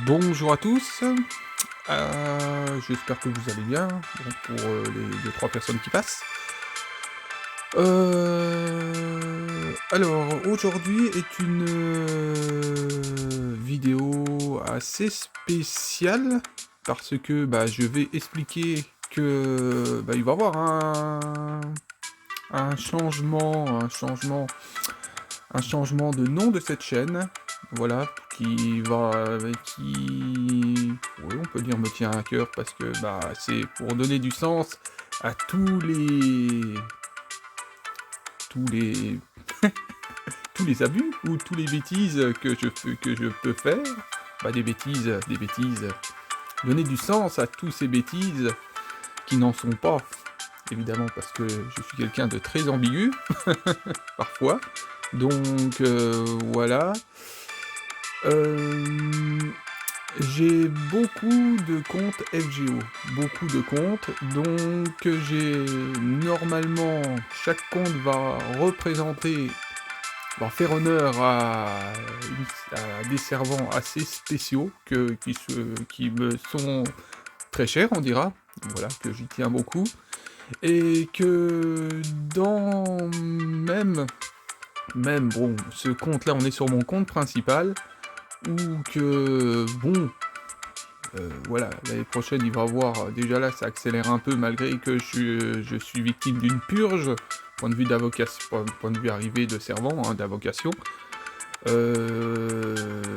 Bonjour à tous, j'espère que vous allez bien, bon, pour les deux trois personnes qui passent. Alors, aujourd'hui est une vidéo assez spéciale, parce que je vais expliquer que il va y avoir un changement de nom de cette chaîne, voilà, qui, oui, on peut dire me tient à cœur parce que, c'est pour donner du sens à tous les tous les abus ou tous les bêtises que je peux faire. Des bêtises, donner du sens à tous ces bêtises qui n'en sont pas, évidemment, parce que je suis quelqu'un de très ambigu, parfois. Donc voilà. Hem, j'ai beaucoup de comptes FGO, beaucoup de comptes, donc j'ai normalement chaque compte va faire honneur à des servants assez spéciaux qui me sont très chers, on dira, voilà, que j'y tiens beaucoup et que dans même bon, ce compte-là, on est sur mon compte principal, ou que bon, voilà, l'année prochaine, il va avoir déjà là, ça accélère un peu malgré que je suis victime d'une purge, point de vue arrivée de servant, hein, d'invocation.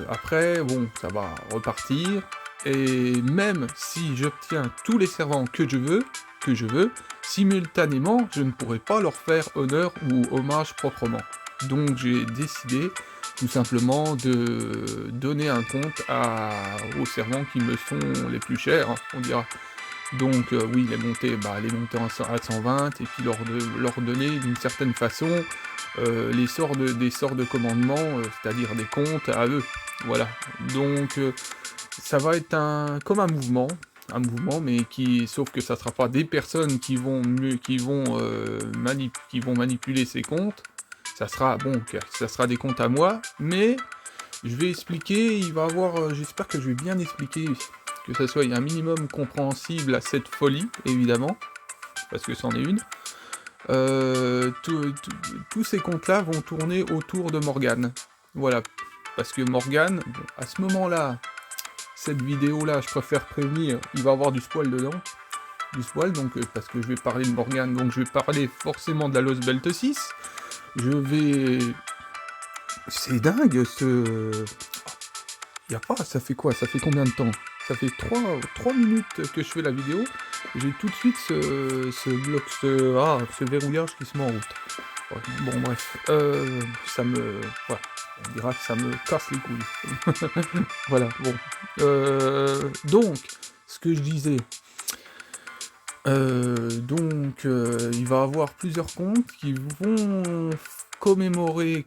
Après, bon, ça va repartir, et même si j'obtiens tous les servants que je veux, simultanément, je ne pourrai pas leur faire honneur ou hommage proprement. Donc j'ai décidé tout simplement de donner un compte aux servants qui me sont les plus chers, hein, on dira. Donc oui, les monter à 120 et puis leur donner d'une certaine façon des sorts de commandement, c'est-à-dire des comptes à eux. Voilà. Donc ça va être comme un mouvement, mais sauf que ça sera pas des personnes qui vont manipuler ces comptes. Ça sera des comptes à moi, mais je vais expliquer. Il va avoir, j'espère que je vais bien expliquer, que ça soit un minimum compréhensible à cette folie, évidemment, parce que c'en est une. Tous ces comptes-là vont tourner autour de Morgane. Voilà. Parce que Morgane, bon, à ce moment-là, cette vidéo-là, je préfère prévenir, il va y avoir du spoil dedans. Du spoil, donc, parce que je vais parler de Morgane, donc je vais parler forcément de la Lost Belt 6. Je vais... C'est dingue, Y a pas, ça fait quoi? Ça fait combien de temps? Ça fait 3 minutes que je fais la vidéo, j'ai tout de suite ce verrouillage qui se met en route. Ouais, bon bref, voilà, on dira que ça me casse les couilles. Voilà, bon. Donc, ce que je disais, il va y avoir plusieurs comptes qui vont commémorer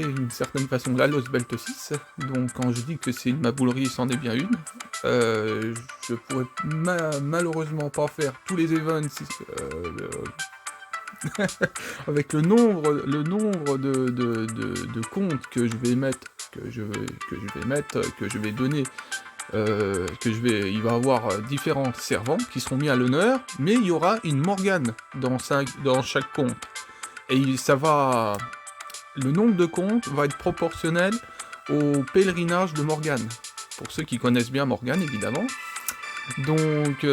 d'une certaine façon la Lost Belt 6. Donc quand je dis que c'est une maboulerie, c'en est bien une. Je pourrais malheureusement pas faire tous les events avec le nombre de comptes que je vais mettre, que je vais donner, il va y avoir différents servants qui seront mis à l'honneur, mais il y aura une Morgane dans chaque compte. Et le nombre de comptes va être proportionnel au pèlerinage de Morgane. Pour ceux qui connaissent bien Morgane, évidemment. Donc,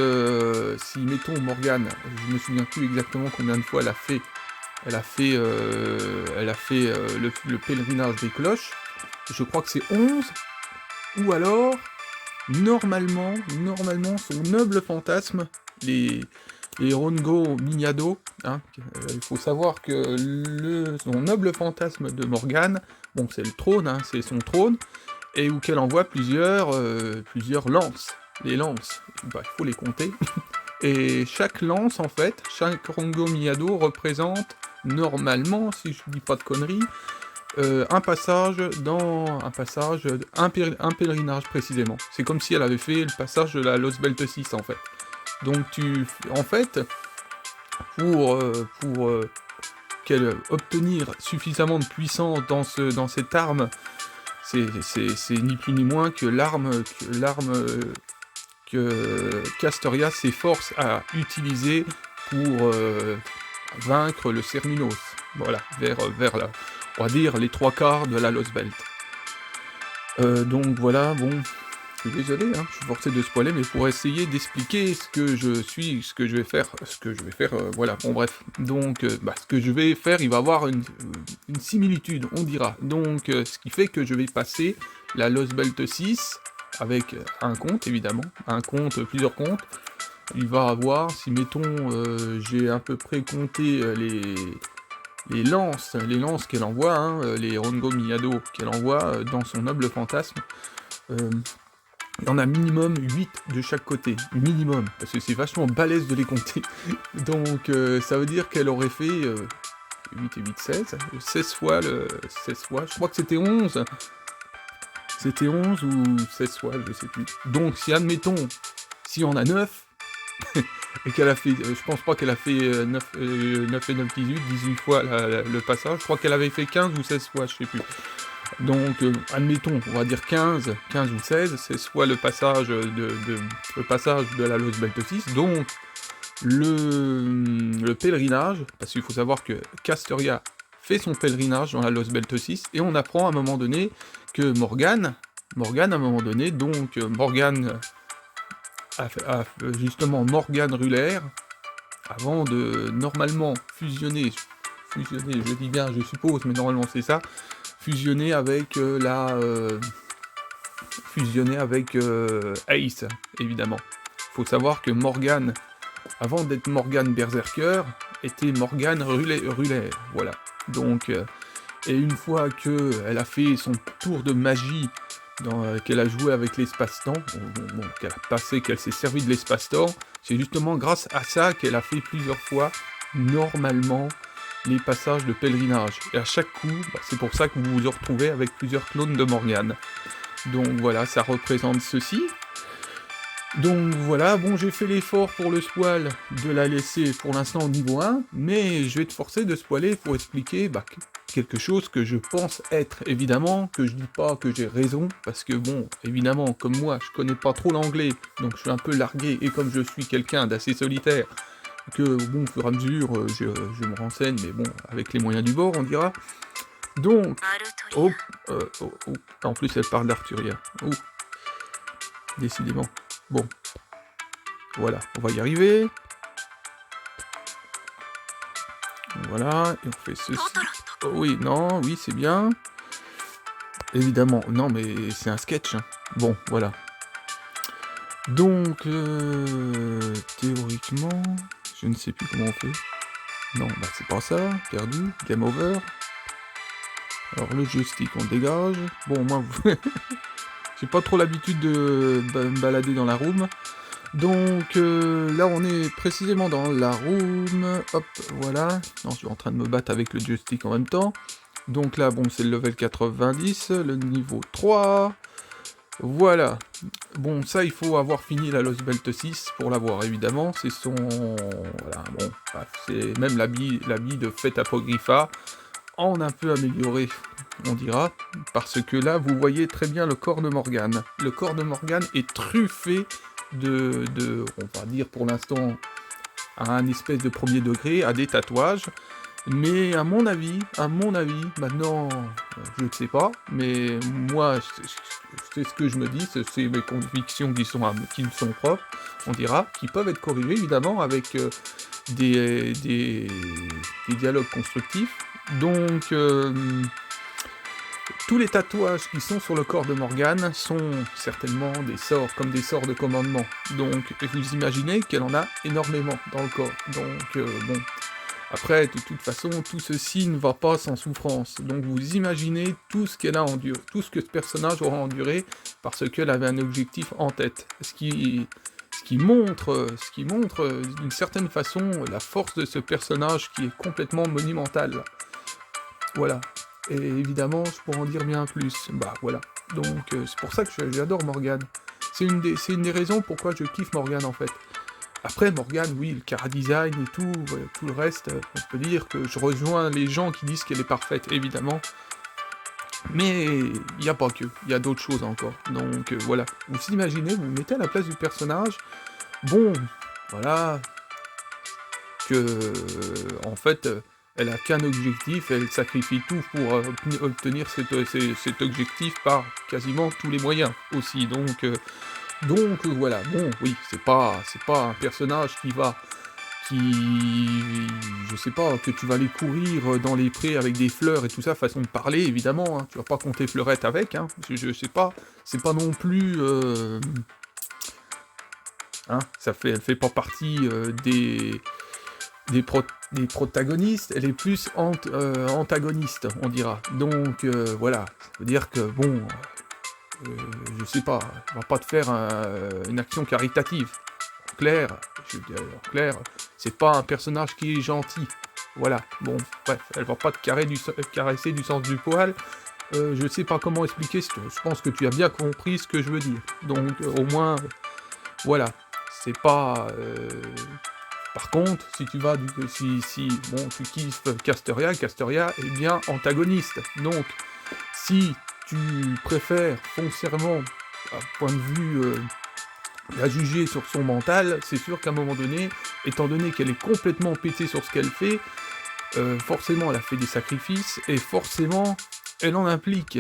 si mettons Morgane, je me souviens plus exactement combien de fois elle a fait le pèlerinage des cloches. Je crois que c'est 11, ou alors, normalement, son noble fantasme, les Rongo Mignado, hein, il faut savoir que son noble fantasme de Morgane, bon, c'est le trône, hein, c'est son trône, et où qu'elle envoie plusieurs lances. Les lances, il faut les compter. Et chaque lance, en fait, chaque Rongo Mignado représente, normalement, si je dis pas de conneries, un pèlerinage précisément. C'est comme si elle avait fait le passage de la Lost Belt 6, en fait. Donc en fait, pour obtenir suffisamment de puissance dans cette arme, c'est ni plus ni moins que l'arme que Castoria s'efforce à utiliser pour vaincre le Cernunos. Voilà, vers la, on va dire les 3/4 de la Lost Belt. Donc voilà, bon, je suis désolé, hein, je suis forcé de spoiler, mais pour essayer d'expliquer ce que je vais faire, voilà, bon bref. Donc, ce que je vais faire, il va avoir une similitude, on dira. Donc, ce qui fait que je vais passer la Lost Belt 6, avec un compte, évidemment, plusieurs comptes. Il va avoir, si mettons, j'ai à peu près compté les lances qu'elle envoie, hein, les Rongo Miyado qu'elle envoie dans son noble fantasme. Il y en a minimum 8 de chaque côté, minimum, parce que c'est vachement balèze de les compter. Donc ça veut dire qu'elle aurait fait 8 et 8, 16 fois, je crois que c'était 11. C'était 11 ou 16 fois, je sais plus. Donc si admettons, si on a 9, et qu'elle a fait, je pense pas qu'elle a fait 9 et 9, 18 fois le passage, je crois qu'elle avait fait 15 ou 16 fois, je sais plus. Donc, admettons, on va dire 15 ou 16, c'est soit le passage de la Lost Belt 6, donc le pèlerinage, parce qu'il faut savoir que Castoria fait son pèlerinage dans la Lost Belt 6, et on apprend à un moment donné que Morgane, à un moment donné, donc Morgane justement Morgane Ruller, avant de normalement fusionner, je dis bien, je suppose, mais normalement c'est ça, fusionner avec Ace, évidemment. Faut savoir que Morgane, avant d'être Morgane Berserker, était Morgane Ruller, voilà. Donc, et une fois qu'elle a fait son tour de magie, qu'elle a joué avec l'espace-temps, qu'elle s'est servi de l'espace-temps, c'est justement grâce à ça qu'elle a fait plusieurs fois, normalement, les passages de pèlerinage. Et à chaque coup, c'est pour ça que vous vous retrouvez avec plusieurs clones de Morgane. Donc voilà, ça représente ceci. Donc voilà, bon, j'ai fait l'effort pour le spoil de la laisser pour l'instant au niveau 1, mais je vais te forcer de spoiler pour expliquer quelque chose que je pense être, évidemment, que je dis pas que j'ai raison, parce que bon, évidemment, comme moi, je connais pas trop l'anglais, donc je suis un peu largué, et comme je suis quelqu'un d'assez solitaire, que bon, au fur et à mesure, je me renseigne, mais bon, avec les moyens du bord, on dira. Donc, en plus elle parle d'Arturia. Décidément. Bon. Voilà, on va y arriver. Voilà, et on fait ceci. Oh, oui, non, oui, c'est bien. Évidemment, non, mais c'est un sketch. Hein. Bon, voilà. Donc, théoriquement, je ne sais plus comment on fait. Non, c'est pas ça, perdu, game over. Alors le joystick, on le dégage. Bon, moi, j'ai pas trop l'habitude de me balader dans la room. Donc là, on est précisément dans la room. Hop, voilà. Non, je suis en train de me battre avec le joystick en même temps. Donc là, bon, c'est le level 90, le niveau 3. Voilà. Bon, ça, il faut avoir fini la Lost Belt 6 pour l'avoir, évidemment. C'est son... Voilà, bon, c'est même l'habit de Fête Apocrypha, en un peu amélioré, on dira, parce que là, vous voyez très bien le corps de Morgane. Le corps de Morgane est truffé de on va dire pour l'instant, à un espèce de premier degré, à des tatouages, mais à mon avis, maintenant, je ne sais pas, mais moi, c'est ce que je me dis, c'est mes convictions qui me sont propres, on dira, qui peuvent être corrigées, évidemment, avec des dialogues constructifs. Donc, tous les tatouages qui sont sur le corps de Morgane sont certainement des sorts, comme des sorts de commandement. Donc, vous imaginez qu'elle en a énormément dans le corps. Donc, bon... Après, de toute façon, tout ceci ne va pas sans souffrance. Donc vous imaginez tout ce qu'elle a enduré, tout ce que ce personnage aura enduré, parce qu'elle avait un objectif en tête. Ce qui montre d'une certaine façon la force de ce personnage qui est complètement monumental. Voilà. Et évidemment, je pourrais en dire bien plus. Voilà. Donc c'est pour ça que j'adore Morgane. C'est une des raisons pourquoi je kiffe Morgane en fait. Après, Morgane, oui, le chara-design et tout le reste, on peut dire que je rejoins les gens qui disent qu'elle est parfaite, évidemment. Mais il n'y a pas que, il y a d'autres choses encore. Donc voilà, vous imaginez, vous vous mettez à la place du personnage, bon, voilà, que en fait, elle a qu'un objectif, elle sacrifie tout pour obtenir cet objectif par quasiment tous les moyens aussi. Donc voilà, bon, oui, c'est pas un personnage qui, je sais pas, que tu vas aller courir dans les prés avec des fleurs et tout ça, façon de parler, évidemment, hein, tu vas pas compter fleurette avec, hein, je sais pas, c'est pas non plus, hein, elle fait pas partie des protagonistes, elle est plus antagoniste, on dira. Donc voilà, ça veut dire que bon, euh, je sais pas, on va pas te faire une action caritative. En clair, je veux dire, en clair, c'est pas un personnage qui est gentil. Voilà, bon, bref, elle va pas te caresser du sens du poil. Je sais pas comment expliquer, je pense que tu as bien compris ce que je veux dire. Donc au moins, voilà, c'est pas... Par contre, si tu vas bon, tu kiffes Castoria, Castoria est bien antagoniste. Donc, si tu préfères foncièrement, à point de vue la juger sur son mental, c'est sûr qu'à un moment donné, étant donné qu'elle est complètement pétée sur ce qu'elle fait, forcément elle a fait des sacrifices, et forcément elle en implique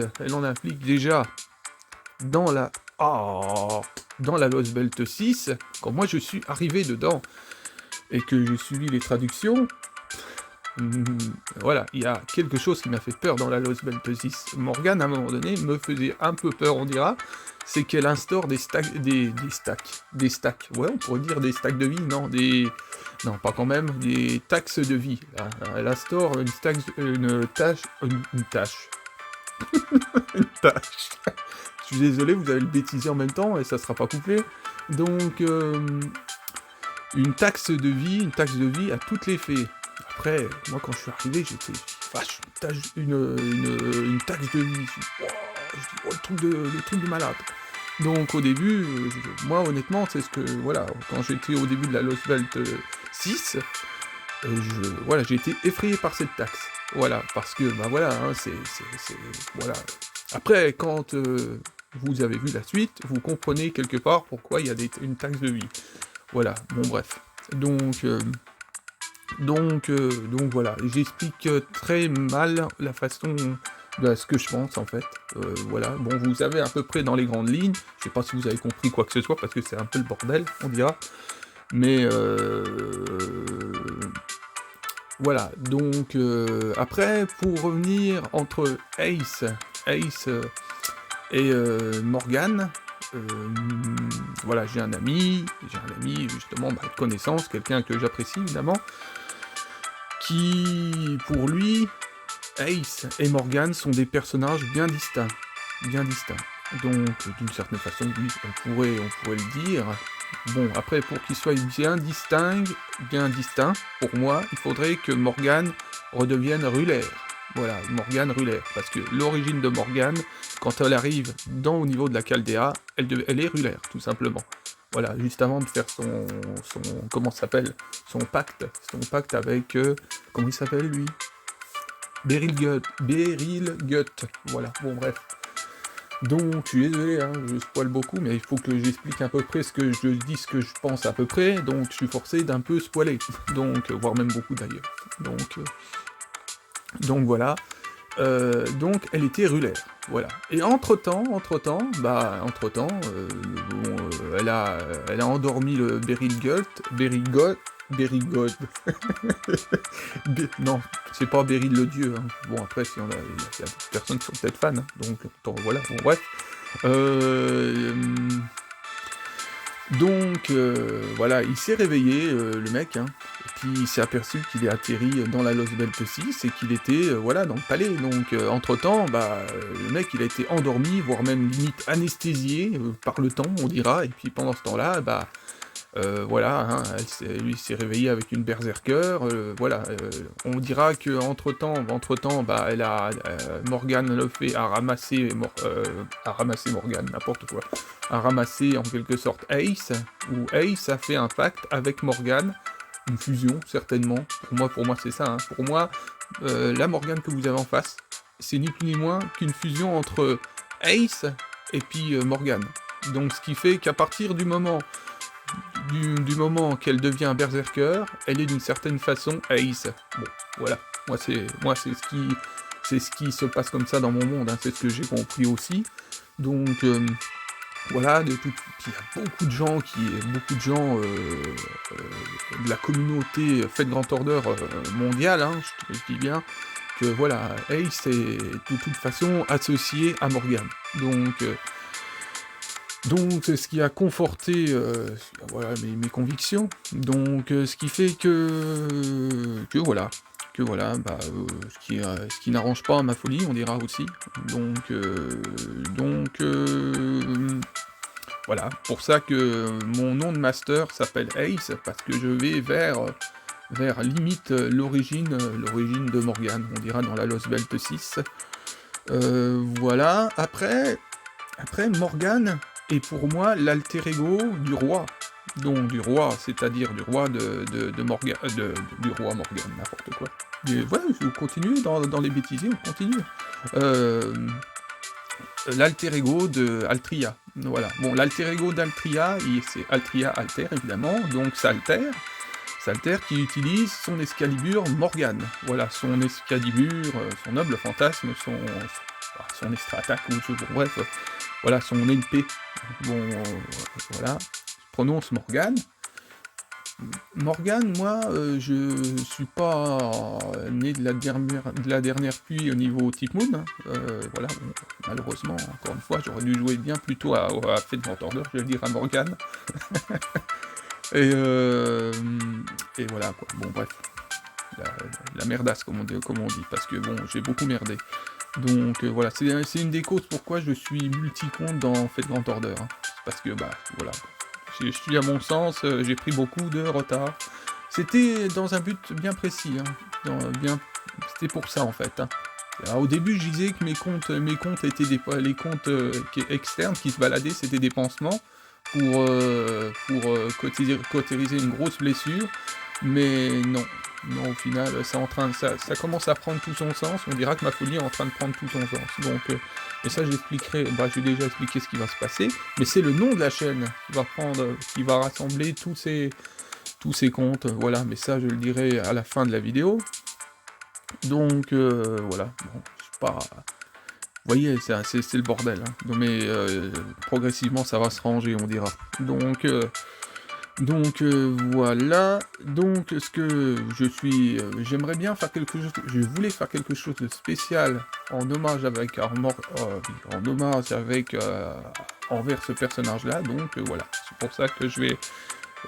déjà dans la... Oh, dans la Lost Belt 6, quand moi je suis arrivé dedans, et que j'ai suivi les traductions, voilà, il y a quelque chose qui m'a fait peur dans la Lost Belt 6. Morgane, à un moment donné, me faisait un peu peur, on dira, c'est qu'elle instaure des stacks, ouais, on pourrait dire des stacks de vie, non, pas quand même, des taxes de vie. Elle instaure une tâche, une tâche. Je suis désolé, vous avez le bêtisé en même temps, et ça sera pas couplé. Donc, une taxe de vie à toutes les fées. Après, moi quand je suis arrivé, j'étais vache, une taxe de vie. Je dis, oh, le truc de malade. Donc au début, moi honnêtement, c'est ce que, voilà, quand j'étais au début de la Lost Belt 6, voilà, j'ai été effrayé par cette taxe. Voilà, parce que, bah voilà, hein, voilà. Après, quand vous avez vu la suite, vous comprenez quelque part pourquoi il y a une taxe de vie. Voilà, bon bref. Donc voilà, j'explique très mal la façon de ce que je pense en fait. Voilà, bon, vous savez à peu près dans les grandes lignes, je sais pas si vous avez compris quoi que ce soit, parce que c'est un peu le bordel, on dira. Mais voilà, donc après, pour revenir entre Ace et Morgane, voilà, j'ai un ami justement, de connaissance, quelqu'un que j'apprécie évidemment, qui, pour lui, Ace et Morgane sont des personnages bien distincts. Donc, d'une certaine façon, oui, on pourrait le dire. Bon, après, pour qu'ils soient bien distincts, pour moi, il faudrait que Morgane redevienne Ruller. Voilà, Morgane Ruller. Parce que l'origine de Morgane, quand elle arrive au niveau de la Chaldea, elle est Ruller, tout simplement. Voilà, juste avant de faire comment ça s'appelle, son pacte avec, comment il s'appelle, lui, Beryl Gut, voilà, bon bref. Donc, je suis désolé, hein, je spoil beaucoup, mais il faut que j'explique à peu près ce que je dis, ce que je pense à peu près, donc je suis forcé d'un peu spoiler, donc, voire même beaucoup d'ailleurs. Donc voilà. Donc elle était Ruller, voilà. Et entre-temps, elle a endormi le Berrygold. Non, c'est pas Beryl le dieu. Hein. Bon après, il y a des personnes qui sont peut-être fans, hein. Donc voilà, bon bref. Donc voilà, il s'est réveillé, le mec, hein, et puis il s'est aperçu qu'il est atterri dans la Lost Belt 6 et qu'il était voilà, dans le palais. Donc entre-temps, le mec il a été endormi, voire même limite anesthésié par le temps, on dira, et puis pendant ce temps-là, voilà, hein, lui s'est réveillé avec une berserker, voilà, on dira que entre-temps, Morgane le fait a ramasser Morgane, n'importe quoi, a ramassé en quelque sorte Ace, où Ace a fait un pacte avec Morgane, une fusion certainement, pour moi c'est ça, hein. Pour moi, la Morgane que vous avez en face, c'est ni plus ni moins qu'une fusion entre Ace et puis Morgane. Donc ce qui fait qu'à partir du moment qu'elle devient berserker, elle est d'une certaine façon Ace. Bon, voilà. C'est ce qui se passe comme ça dans mon monde, hein. C'est ce que j'ai compris aussi. Donc voilà, il y a beaucoup de gens de la communauté Fate Grand Order mondiale, hein, je dis bien, que voilà, Ace est de toute façon associé à Morgane. Donc c'est ce qui a conforté voilà, mes convictions. Donc ce qui fait que voilà, ce qui n'arrange pas ma folie, on dira aussi. Donc voilà, pour ça que mon nom de master s'appelle Ace, parce que je vais vers limite l'origine de Morgane, on dira dans la Lost Belt 6. Voilà, après Morgane est pour moi l'alter ego du roi. Donc du roi, c'est-à-dire du roi de Morgane, du roi Morgane, n'importe quoi. Voilà, je continue dans les bêtisiers, on continue. L'alter ego de Altria. Voilà. Bon, l'alter ego d'Altria, c'est Altria Alter, évidemment, donc Salter qui utilise son Excalibur Morgane. Voilà, son Excalibur, son noble fantasme, son extra attaque, bref, voilà, son NP. Bon, voilà, je prononce Morgane. Morgane, moi, je suis pas né de la dernière pluie au niveau type Moon, hein. Voilà, bon, malheureusement, encore une fois, j'aurais dû jouer bien plutôt à Fate Grand Order, je vais dire à Morgane. Et voilà, quoi. Bon, bref. La merdasse, comme on dit, parce que, bon, j'ai beaucoup merdé. Donc, voilà, c'est une des causes pourquoi je suis multi-compte dans Fate Grand Order, hein. Parce que, bah, voilà. Je suis, à mon sens, j'ai pris beaucoup de retard. C'était dans un but bien précis, hein. C'était pour ça, en fait, hein. Alors, au début, je disais que mes comptes étaient les comptes externes qui se baladaient, c'était des pansements pour cautériser une grosse blessure, mais non, au final, ça commence à prendre tout son sens, on dira que ma folie est en train de prendre tout son sens, donc, et ça j'expliquerai, j'ai déjà expliqué ce qui va se passer, mais c'est le nom de la chaîne qui va rassembler tous ces comptes, voilà, mais ça je le dirai à la fin de la vidéo, donc, voilà, bon, je suis pas... Vous voyez, c'est le bordel, hein. Donc, mais progressivement, ça va se ranger, on dira. Donc voilà. Donc, ce que j'aimerais bien faire quelque chose. Je voulais faire quelque chose de spécial en hommage envers ce personnage-là. Donc voilà. C'est pour ça que je vais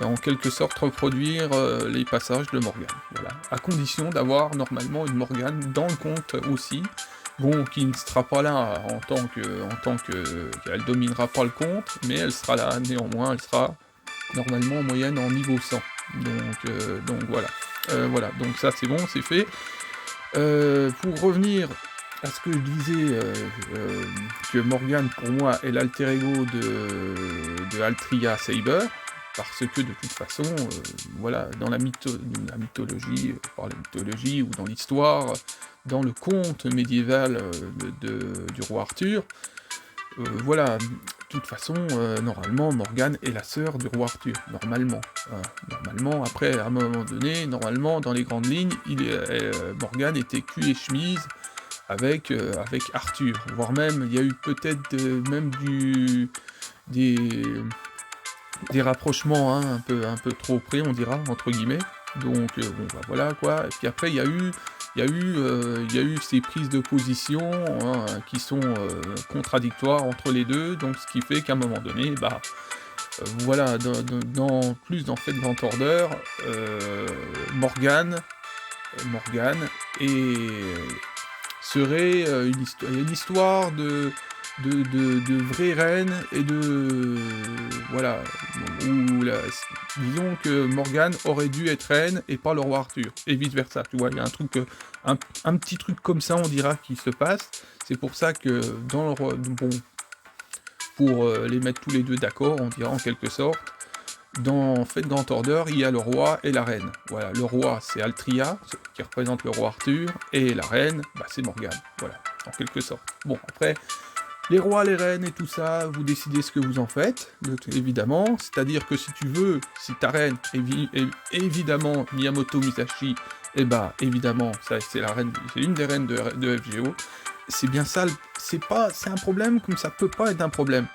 en quelque sorte reproduire les passages de Morgane. Voilà. À condition d'avoir normalement une Morgane dans le compte aussi. Bon, qui ne sera pas là en tant que elle dominera pas le compte, mais elle sera là néanmoins, elle sera normalement en moyenne en niveau 100. Donc voilà. Voilà, donc ça c'est bon, c'est fait. Pour revenir à ce que je disais, que Morgane pour moi est l'alter ego de Altria Saber, parce que de toute façon, voilà, dans la mythologie, par la mythologie ou dans l'histoire, dans le conte médiéval du roi Arthur, voilà, de toute façon, normalement, Morgane est la sœur du roi Arthur, normalement. Normalement, après, à un moment donné, normalement, dans les grandes lignes, Morgane était cul et chemise avec Arthur, voire même, il y a eu peut-être même des rapprochements, hein, un peu trop près, on dira, entre guillemets. Donc, bon, bah voilà, quoi. Et puis après, il y a eu ces prises de position, hein, qui sont contradictoires entre les deux, donc ce qui fait qu'à un moment donné, bah, voilà, plus dans Fate Grand Order, Morgane serait une histoire de vraie reine et voilà, disons que Morgane aurait dû être reine et pas le roi Arthur, et vice versa, tu vois, il y a un truc, un petit truc comme ça, on dira, qui se passe, c'est pour ça que pour les mettre tous les deux d'accord, on dira en quelque sorte, dans Fate Grand Order, il y a le roi et la reine. Voilà, le roi c'est Altria, qui représente le roi Arthur, et la reine, bah, c'est Morgane. Voilà. en quelque sorte. Bon, après, les rois, les reines et tout ça, vous décidez ce que vous en faites, évidemment. C'est-à-dire que si tu veux, si ta reine est évidemment Miyamoto Musashi, et bah évidemment, ça c'est la reine, c'est une des reines de FGO. C'est bien ça, c'est un problème comme ça peut pas être un problème.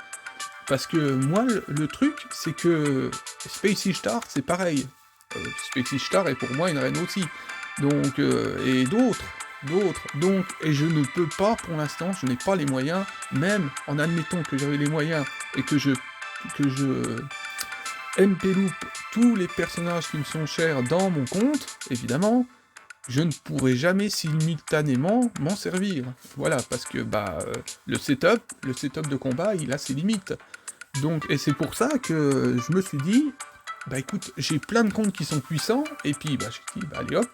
Parce que moi, le truc, c'est que Space Ishtar, c'est pareil. Space Ishtar est pour moi une reine aussi. Donc, et donc, et je ne peux pas, pour l'instant, je n'ai pas les moyens, même en admettant que j'avais les moyens, et que je MP loop tous les personnages qui me sont chers dans mon compte, évidemment, je ne pourrai jamais simultanément m'en servir. Voilà, parce que, le setup de combat, il a ses limites. Donc, et c'est pour ça que je me suis dit, bah écoute, j'ai plein de comptes qui sont puissants, et puis j'ai dit, allez hop,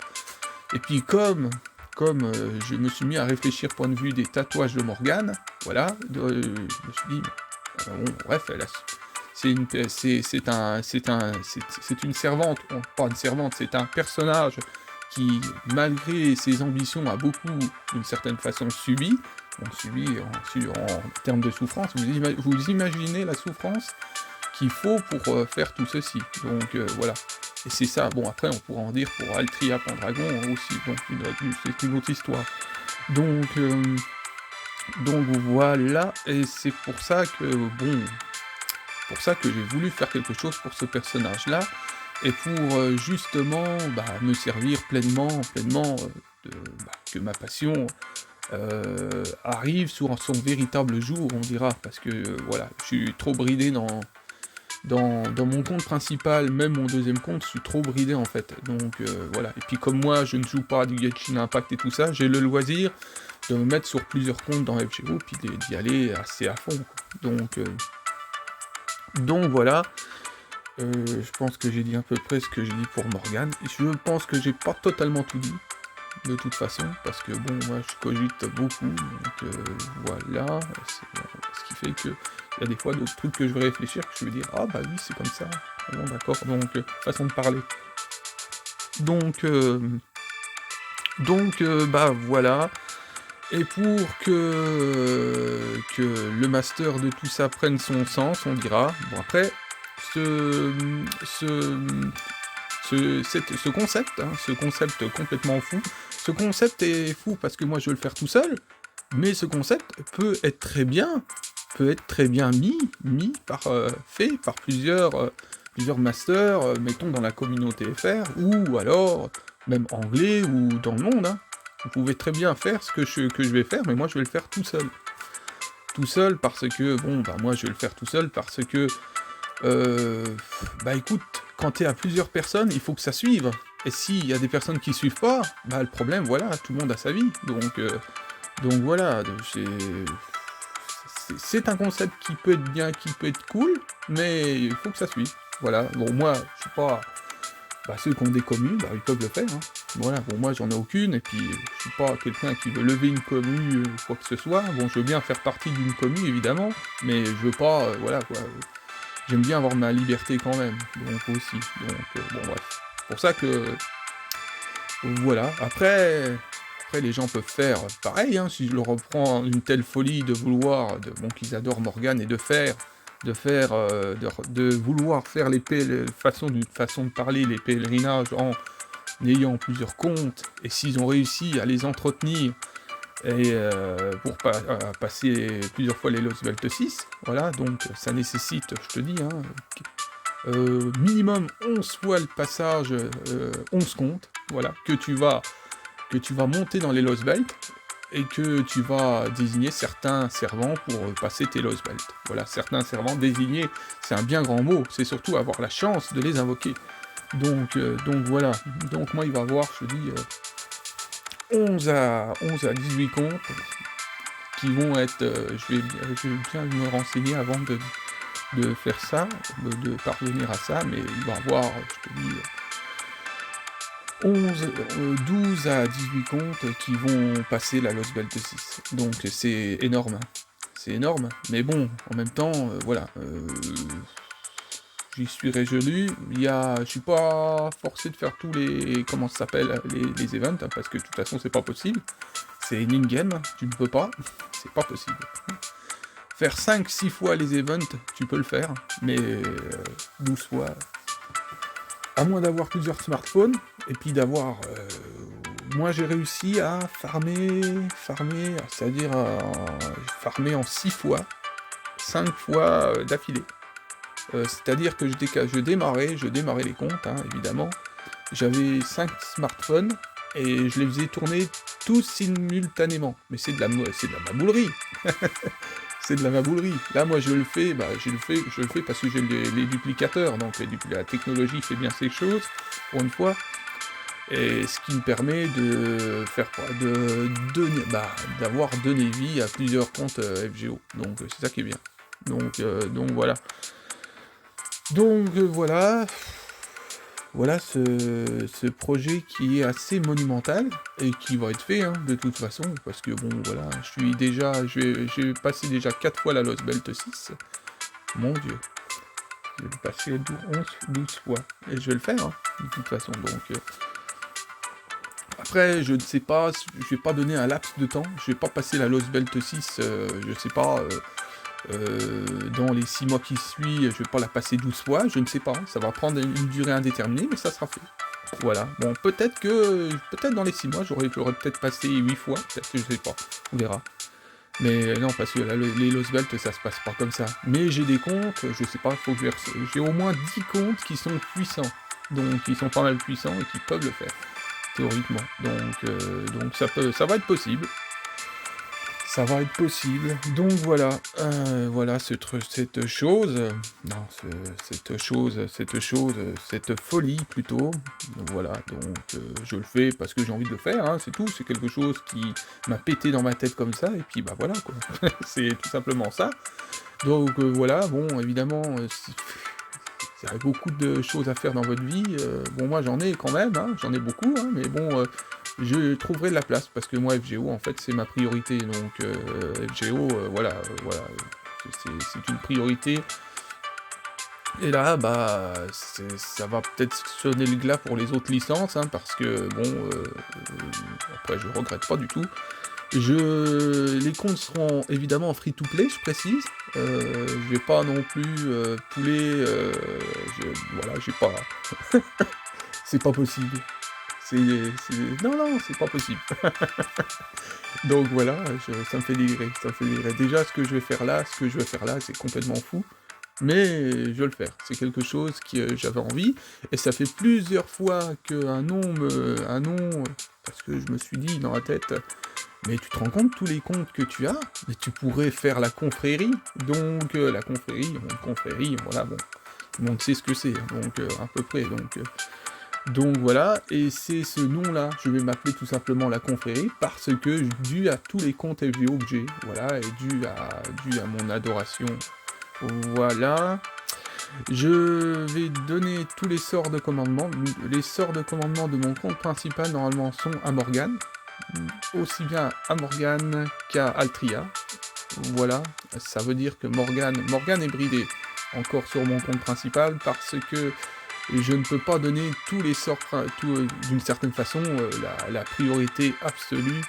et puis comme je me suis mis à réfléchir point de vue des tatouages de Morgane, voilà, je me suis dit, bon, bref, c'est une servante, bon, pas une servante, c'est un personnage qui, malgré ses ambitions, a beaucoup, d'une certaine façon, subi en termes de souffrance. Vous imaginez la souffrance qu'il faut pour faire tout ceci. Donc voilà. Et c'est ça. Bon, après, on pourra en dire pour Altria Pendragon aussi. Donc c'est une autre histoire. Donc voilà. Et c'est pour ça que j'ai voulu faire quelque chose pour ce personnage-là. Et pour justement me servir pleinement que ma passion arrive sur son véritable jour, on dira, parce que voilà, je suis trop bridé dans mon compte principal, même mon deuxième compte, je suis trop bridé en fait, donc voilà, et puis comme moi je ne joue pas à du Genshin Impact et tout ça, j'ai le loisir de me mettre sur plusieurs comptes dans FGO, puis d'y aller assez à fond, quoi. Donc voilà, je pense que j'ai dit à peu près ce que j'ai dit pour Morgane, je pense que j'ai pas totalement tout dit, de toute façon, parce que bon, moi je cogite beaucoup, donc voilà, ce qui fait que il y a des fois d'autres trucs que je vais réfléchir, que je vais dire, ah bah oui, c'est comme ça, bon d'accord, donc façon de parler. Donc voilà, et pour que le master de tout ça prenne son sens, on dira, bon après, ce concept complètement fou, ce concept est fou parce que moi je veux le faire tout seul, mais ce concept peut être très bien fait par plusieurs masters, mettons dans la communauté FR, ou alors même anglais ou dans le monde, hein. Vous pouvez très bien faire ce que je vais faire, mais moi je vais le faire tout seul. Tout seul parce que, moi je vais le faire tout seul parce que, écoute, quand t'es à plusieurs personnes, il faut que ça suive. Et s'il y a des personnes qui suivent pas, le problème, voilà, tout le monde a sa vie. Donc voilà, c'est un concept qui peut être bien, qui peut être cool, mais il faut que ça suive. Voilà, bon moi, je suis pas... ceux qui ont des communes, ils peuvent le faire, hein. Voilà, bon moi j'en ai aucune, et puis je suis pas quelqu'un qui veut lever une commu ou quoi que ce soit. Bon, je veux bien faire partie d'une commu, évidemment, mais je veux pas, voilà quoi... J'aime bien avoir ma liberté quand même, donc aussi, donc bon bref. C'est pour ça que... Voilà, après les gens peuvent faire pareil, hein, si je leur reprends une telle folie de vouloir, qu'ils adorent Morgane, et de vouloir faire façon de parler, les pèlerinages en ayant plusieurs comptes, et s'ils ont réussi à les entretenir, et pour passer plusieurs fois les Lost Belt 6, voilà, donc ça nécessite, je te dis, minimum 11 fois le passage, 11 comptes, voilà, que tu vas monter dans les Lost Belt, et que tu vas désigner certains servants pour passer tes Lost Belt. Voilà, certains servants désignés, c'est un bien grand mot, c'est surtout avoir la chance de les invoquer. Donc voilà, donc moi il va y avoir, je te dis, 11 à 18 comptes qui vont être, je vais bien me renseigner avant de faire ça, de parvenir à ça, mais il va y avoir, je te dis, 12 à 18 comptes qui vont passer la Lost Belt 6. Donc c'est énorme. C'est énorme, mais bon, en même temps, voilà. J'y suis résolu. Je suis pas forcé de faire tous les... comment ça s'appelle, les events, hein, parce que de toute façon c'est pas possible. C'est in-game, tu ne peux pas, c'est pas possible. Faire 5-6 fois les events, tu peux le faire, mais 12 fois, à moins d'avoir plusieurs smartphones, et puis d'avoir... moi j'ai réussi à farmer, c'est-à-dire farmer en 6 fois, 5 fois d'affilée. C'est-à-dire que je démarrais les comptes, hein, évidemment. J'avais 5 smartphones, et je les faisais tourner tous simultanément. Mais c'est de la maboulerie. C'est de la maboulerie. Là, moi, je le fais parce que j'ai les duplicateurs, donc la technologie fait bien ses choses, pour une fois, et ce qui me permet de faire quoi, d'avoir donné vie à plusieurs comptes FGO. Donc c'est ça qui est bien. Donc voilà. Donc voilà ce projet qui est assez monumental et qui va être fait hein, de toute façon, parce que bon voilà, j'ai passé déjà 4 fois la Lost Belt 6. Mon dieu. Je vais le passer 12 fois. Et je vais le faire, hein, de toute façon. Donc après, je ne sais pas, je vais pas donner un laps de temps. Je vais pas passer la Lost Belt 6, je sais pas, dans les 6 mois qui suivent, je vais pas la passer 12 fois, je ne sais pas. Ça va prendre une durée indéterminée, mais ça sera fait. Voilà. Bon, peut-être dans les 6 mois, j'aurais peut-être passé 8 fois, peut-être, je sais pas. On verra. Mais non, parce que là, les Lost Belt, ça se passe pas comme ça. Mais j'ai des comptes, je sais pas, faut que j'ai au moins 10 comptes qui sont puissants. Donc, qui sont pas mal puissants et qui peuvent le faire. Théoriquement. Donc ça va être possible. Ça va être possible. Donc voilà. Voilà cette folie plutôt. Donc, voilà. Donc je le fais parce que j'ai envie de le faire, hein, c'est tout. C'est quelque chose qui m'a pété dans ma tête comme ça. Et puis bah voilà quoi. C'est tout simplement ça. Donc voilà, bon évidemment. Il y a beaucoup de choses à faire dans votre vie. Bon, moi j'en ai quand même, hein, j'en ai beaucoup, hein, mais bon, je trouverai de la place parce que moi FGO en fait c'est ma priorité. Donc FGO, voilà, c'est une priorité. Et là, bah, ça va peut-être sonner le glas pour les autres licences, hein, parce que bon, après je regrette pas du tout. Les comptes seront évidemment en free-to-play, je précise. Je vais pas non plus pouler... voilà, j'ai pas... c'est pas possible. Non, c'est pas possible. Donc voilà, ça me fait délirer, Déjà, ce que je vais faire là, c'est complètement fou. Mais je vais le faire. C'est quelque chose que j'avais envie. Et ça fait plusieurs fois qu'un nom parce que je me suis dit dans la tête... Mais tu te rends compte tous les comptes que tu as? Mais tu pourrais faire la confrérie. Donc la confrérie, voilà, bon. Tout le monde sait ce que c'est, hein, donc à peu près. Donc voilà, et c'est ce nom-là. Je vais m'appeler tout simplement la confrérie parce que dû à tous les comptes FGO que j'ai, voilà, et dû à mon adoration. Voilà. Je vais donner tous les sorts de commandement. Les sorts de commandement de mon compte principal normalement sont à Morgane. Aussi bien à Morgane qu'à Altria. Voilà, ça veut dire que Morgane est bridée encore sur mon compte principal parce que je ne peux pas donner tous les sorts, d'une certaine façon, la priorité absolue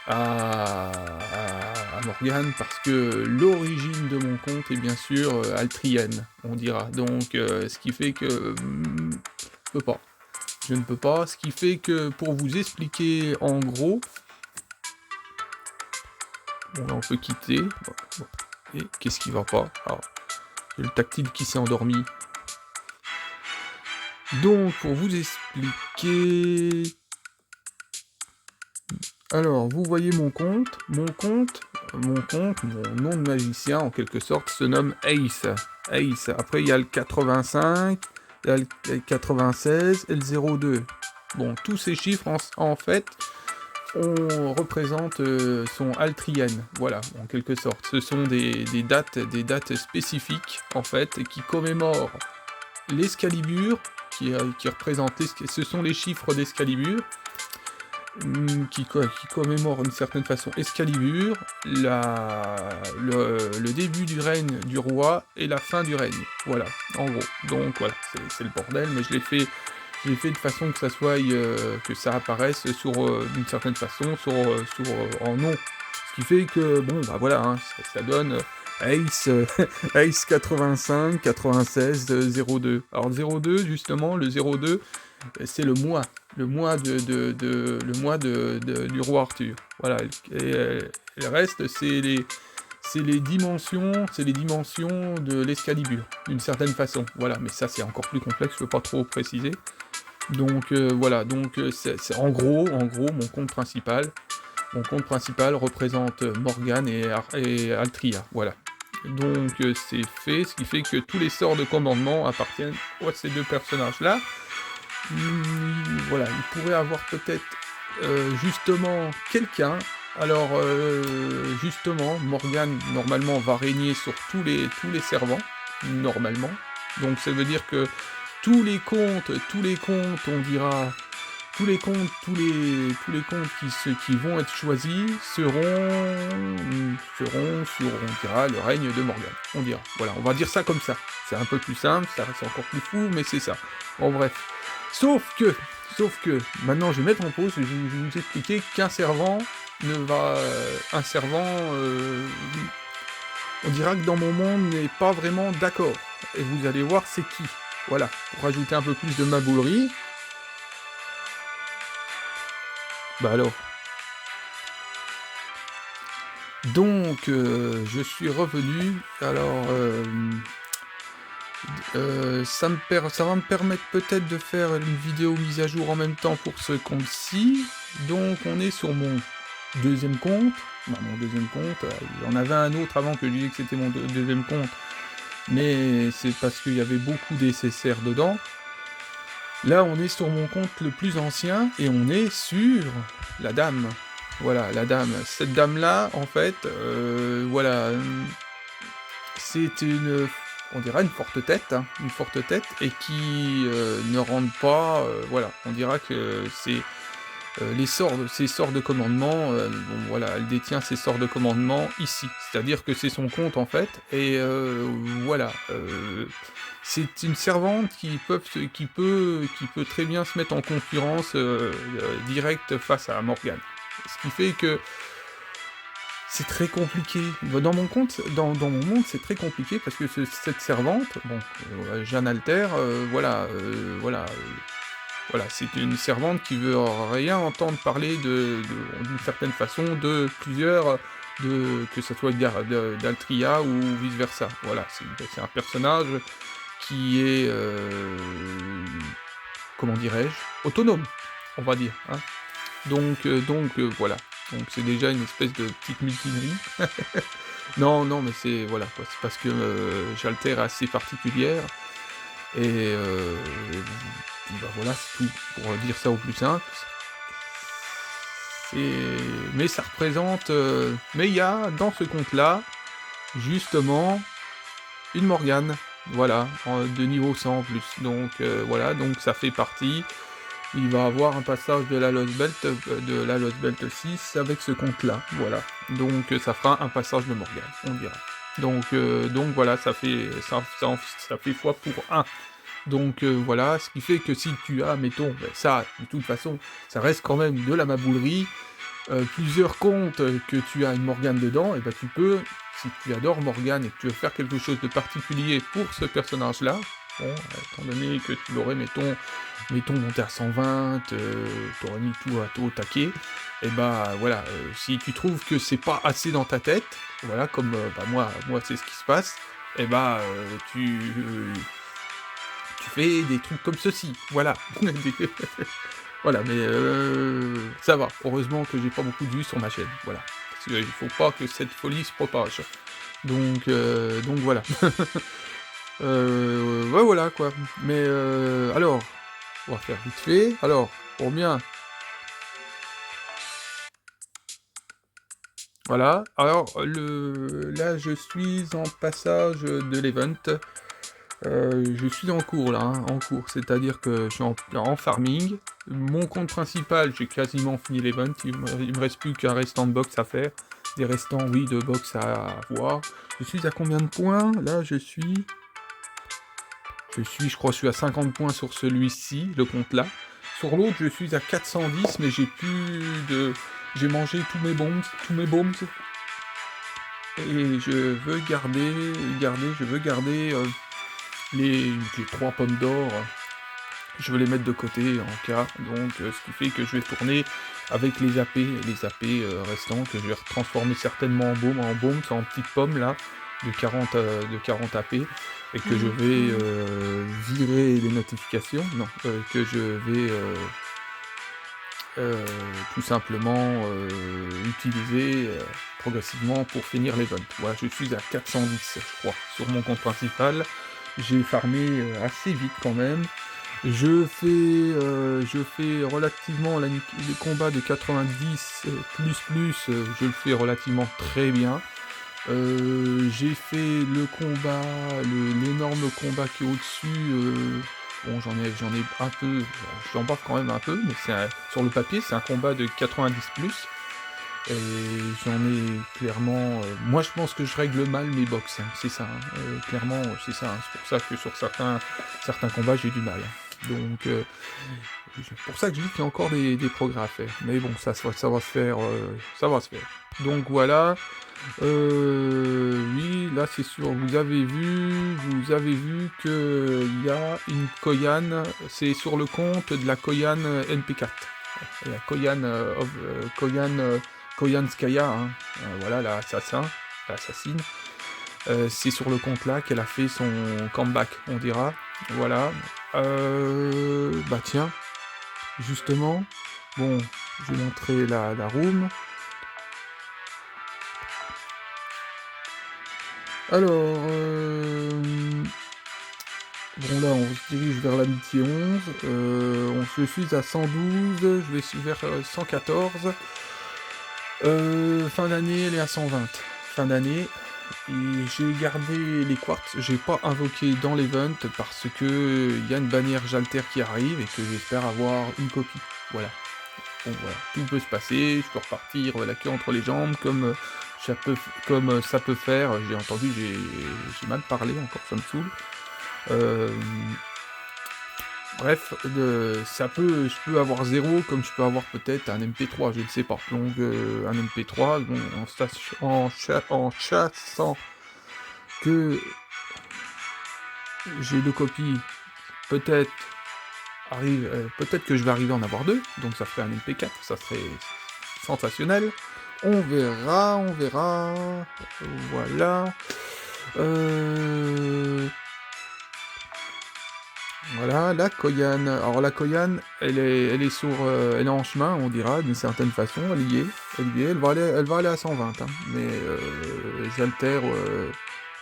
à Morgane parce que l'origine de mon compte est bien sûr altrienne, on dira. Donc, ce qui fait que je ne peux pas, ce qui fait que pour vous expliquer en gros, bon là on peut quitter, bon. Et qu'est-ce qui va pas? Alors, j'ai le tactile qui s'est endormi. Donc pour vous expliquer, alors vous voyez mon nom de magicien en quelque sorte se nomme Ace. Après il y a le 85, il y a le 96 et le 02. Bon, tous ces chiffres en fait on représente sont altriennes, voilà, en quelque sorte. Ce sont des dates spécifiques en fait et qui commémorent l'Excalibur, qui représente ce sont les chiffres d'Excalibur. Qui commémore d'une certaine façon Excalibur, le début du règne du roi et la fin du règne. Voilà, en gros. Donc voilà, c'est le bordel, mais je l'ai fait j'ai fait de façon que ça soit, que ça apparaisse sur, d'une certaine façon en nom. Ce qui fait que bon, bah, voilà, hein, ça donne, Ace, Ace 85 96 02. Alors 02 justement, le 02, c'est le mois du roi Arthur. Voilà, et le reste, c'est les dimensions de l'Excalibur, d'une certaine façon. Voilà, mais ça c'est encore plus complexe, je peux pas trop préciser. Donc voilà, donc c'est en gros, mon compte principal. Mon compte principal représente Morgane et Altria, voilà. Donc c'est fait, ce qui fait que tous les sorts de commandement appartiennent à ces deux personnages-là. Voilà, il pourrait avoir peut-être justement quelqu'un. Alors justement, Morgane normalement va régner sur tous les servants, normalement. Donc ça veut dire que tous les comptes, on dira, tous les comptes qui vont être choisis seront sur, on dira, le règne de Morgane. On dira, voilà, on va dire ça comme ça. C'est un peu plus simple, ça reste encore plus fou, mais c'est ça. Bon bref. Sauf que, maintenant je vais mettre en pause, je vais vous expliquer qu'un servant on dira que dans mon monde n'est pas vraiment d'accord. Et vous allez voir c'est qui. Voilà, pour rajouter un peu plus de maboulerie. Bah alors. Donc, je suis revenu. Alors, ça va me permettre peut-être de faire une vidéo mise à jour en même temps pour ce compte-ci. Donc, on est sur mon deuxième compte. Non, mon deuxième compte. Il y en avait un autre avant que je disais que c'était mon deuxième compte. Mais c'est parce qu'il y avait beaucoup d'SSR dedans. Là, on est sur mon compte le plus ancien, et on est sur la dame. Voilà, la dame. Cette dame-là, en fait, voilà, c'est on dirait une forte tête, hein, et qui ne rentre pas, voilà, on dira que c'est ses sorts de commandement, bon voilà, elle détient ses sorts de commandement ici, c'est-à-dire que c'est son compte en fait, et voilà, c'est une servante qui peut très bien se mettre en concurrence directe face à Morgane. Ce qui fait que c'est très compliqué. Dans mon monde, c'est très compliqué parce que cette servante, bon, Jeanne Alter, voilà, c'est une servante qui veut rien entendre parler d'une certaine façon de plusieurs, que ce soit d'Altria ou vice versa. Voilà, c'est un personnage qui est, comment dirais-je, autonome, on va dire. Hein. Donc voilà. Donc c'est déjà une espèce de petite mutinerie. non, mais c'est voilà quoi. C'est parce que Jalter est assez particulière et bah voilà, c'est tout pour dire ça au plus simple. Mais ça représente. Mais il y a dans ce compte-là justement une Morgane. Voilà, de niveau 100 en plus. Donc voilà, donc ça fait partie. Il va avoir un passage de la Lost Belt 6 avec ce compte-là, voilà. Donc ça fera un passage de Morgane, on dira. Donc voilà, ça fait fois pour 1. Donc voilà, ce qui fait que si tu as, mettons, ça, de toute façon, ça reste quand même de la maboulerie, plusieurs comptes que tu as une Morgane dedans, et ben tu peux, si tu adores Morgane et que tu veux faire quelque chose de particulier pour ce personnage-là, bon, étant donné que tu l'aurais, mettons monté à 120, t'aurais mis tout au taquet, et bah voilà, si tu trouves que c'est pas assez dans ta tête, voilà, comme bah moi c'est ce qui se passe, et bah tu fais des trucs comme ceci, voilà. Voilà, mais ça va, heureusement que j'ai pas beaucoup de vues sur ma chaîne, voilà. Parce qu'il faut pas que cette folie se propage. Donc voilà. Ouais, voilà, quoi. Mais alors, on va faire vite fait. Alors, pour bien... Voilà. Alors, là, je suis en passage de l'event. Je suis en cours, là, hein, en cours. C'est-à-dire que je suis en farming. Mon compte principal, j'ai quasiment fini l'event. Il me reste plus qu'un restant de box à faire. Des restants, oui, de box à voir. Je suis à combien de points? Là, je suis... je crois, je suis à 50 points sur celui-ci, le compte là. Sur l'autre, je suis à 410, mais j'ai plus de... J'ai mangé tous mes bombs. Et je veux garder les 3 pommes d'or. Je veux les mettre de côté en cas, donc ce qui fait que je vais tourner avec les AP restants, que je vais transformer certainement en baume, c'est en petites pommes là, de 40 AP, et que je vais virer les notifications, non, que je vais tout simplement utiliser progressivement pour finir l'event. Voilà, je suis à 410, je crois, sur mon compte principal. J'ai farmé assez vite quand même. Je fais relativement les combats de 90 je le fais relativement très bien. J'ai fait le combat, l'énorme combat qui est au-dessus. Bon, j'en ai un peu, j'en bave quand même un peu, mais sur le papier, c'est un combat de 90 et j'en ai clairement... moi, je pense que je règle mal mes box, hein, c'est ça. Clairement, c'est ça. Hein, c'est pour ça que sur certains combats, j'ai du mal. Donc, c'est pour ça que je dis qu'il y a encore des progrès à faire. Mais bon, ça va se faire. Ça va se faire. Donc voilà. Oui, là c'est sûr. Vous avez vu que il y a une Koyan. C'est sur le compte de la Koyan NP4. La Koyan Koyanskaya, hein. Voilà, l'assassine. C'est sur le compte là qu'elle a fait son comeback, on dira. Voilà. Bah tiens, justement, bon, je vais montrer la room. Alors, bon là, on se dirige vers l'amitié 11. Je suis à 112, je vais vers 114. Fin d'année, elle est à 120. Fin d'année. Et j'ai gardé les quartz, j'ai pas invoqué dans l'event parce que il y a une bannière Jalter qui arrive et que j'espère avoir une copie. Voilà. Bon voilà, tout peut se passer, je peux repartir la queue entre les jambes comme ça peut faire. J'ai entendu, j'ai mal parlé encore, ça me saoule. Bref, je peux avoir 0 comme je peux avoir peut-être un MP3, je ne sais pas. Donc un MP3, bon, en chassant que j'ai 2 copies, peut-être peut-être que je vais arriver à en avoir 2, donc ça ferait un MP4, ça serait sensationnel. On verra. Voilà. Voilà, la Koyan. Alors la Koyan, elle est en chemin, on dira, d'une certaine façon, elle y est, elle va aller à 120, hein, mais Jalter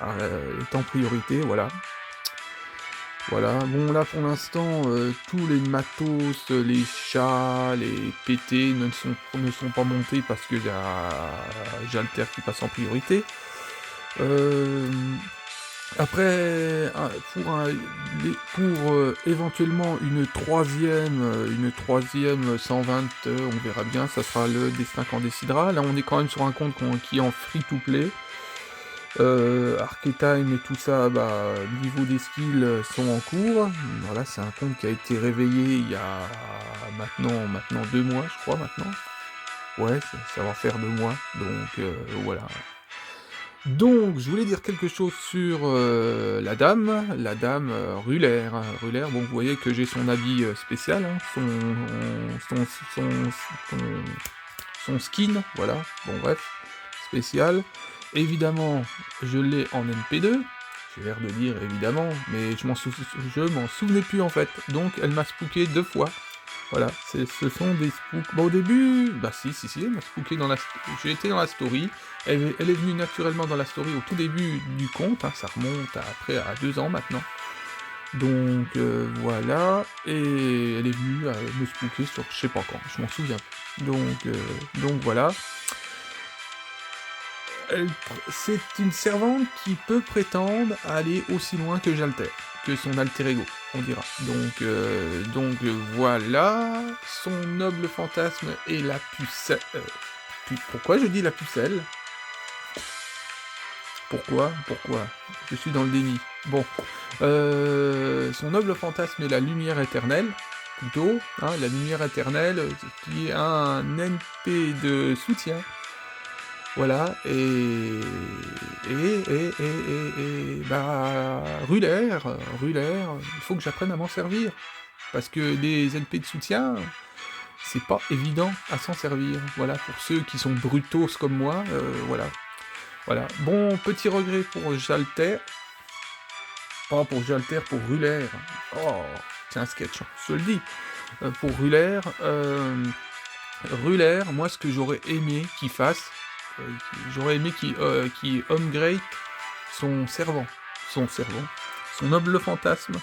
est en priorité, voilà. Voilà, bon là pour l'instant, tous les matos, les chats, les PT ne sont pas montés parce que y a Jalter qui passe en priorité. Après, pour éventuellement une troisième 120, on verra bien, ça sera le destin qu'on décidera. Là, on est quand même sur un compte qui est en free-to-play. Archetime et tout ça, bah, niveau des skills sont en cours. Voilà, c'est un compte qui a été réveillé il y a maintenant 2 mois, je crois, maintenant. Ouais, ça va faire 2 mois, donc voilà. Donc, je voulais dire quelque chose sur la dame Ruller. Ruller, bon, vous voyez que j'ai son habit spécial, hein, son skin, voilà, bon bref, spécial. Évidemment, je l'ai en MP2, j'ai l'air de dire évidemment, mais je m'en souvenais plus en fait, donc elle m'a spooké 2 fois. Voilà, ce sont des spooks. Bon, au début, bah si, elle m'a spooké j'ai été dans la story, elle est venue naturellement dans la story au tout début du compte, hein, ça remonte à 2 ans maintenant. Donc voilà, et elle est venue me spooker sur je sais pas quand, je m'en souviens plus. Donc voilà. C'est une servante qui peut prétendre aller aussi loin que Jalter, que son alter ego, on dira. Donc voilà, son noble fantasme est la pucelle. Pourquoi je dis la pucelle? Pourquoi? Je suis dans le déni. Bon, son noble fantasme est la lumière éternelle, plutôt, hein, la lumière éternelle, qui est un NP de soutien. Voilà, bah, Rulaire, il faut que j'apprenne à m'en servir. Parce que les LP de soutien, c'est pas évident à s'en servir. Voilà, pour ceux qui sont brutos comme moi, voilà. Voilà. Bon, petit regret pour Jalter. Oh, pour Jalter, pour Rulaire. Oh, c'est un sketch, hein, je te le dis. Pour Rulaire, moi, ce que j'aurais aimé qu'il fasse, j'aurais aimé qu'il upgrade son noble fantasme,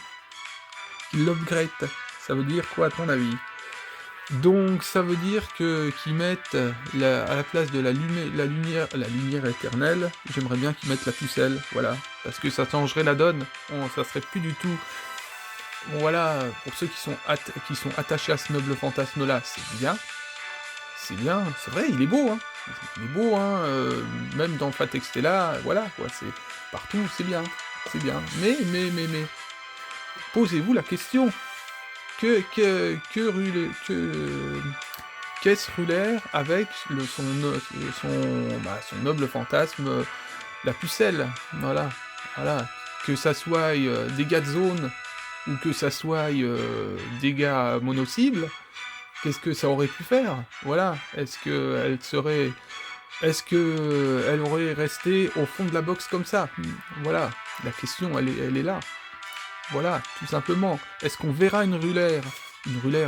qu'il l'upgrade. Ça veut dire quoi, à ton avis? Donc, ça veut dire qu'ils mettent à la place de la lumière éternelle, j'aimerais bien qu'ils mettent la pucelle, voilà. Parce que ça changerait la donne. Ça serait plus du tout... Bon, voilà, pour ceux qui sont attachés à ce noble fantasme-là, c'est bien. C'est bien, c'est vrai, il est beau, hein. Il est beau, hein, même dans Fat Extella, voilà, quoi, c'est... Partout, c'est bien, c'est bien. Mais, posez-vous la question. Qu'est-ce Rulaire avec son noble fantasme, la pucelle, voilà. Que ça soit dégâts de zone, ou que ça soit dégâts mono-cible, qu'est-ce que ça aurait pu faire? Voilà, est-ce que elle aurait resté au fond de la box comme ça? Voilà, la question, elle est là. Voilà, tout simplement. Est-ce qu'on verra une Rulaire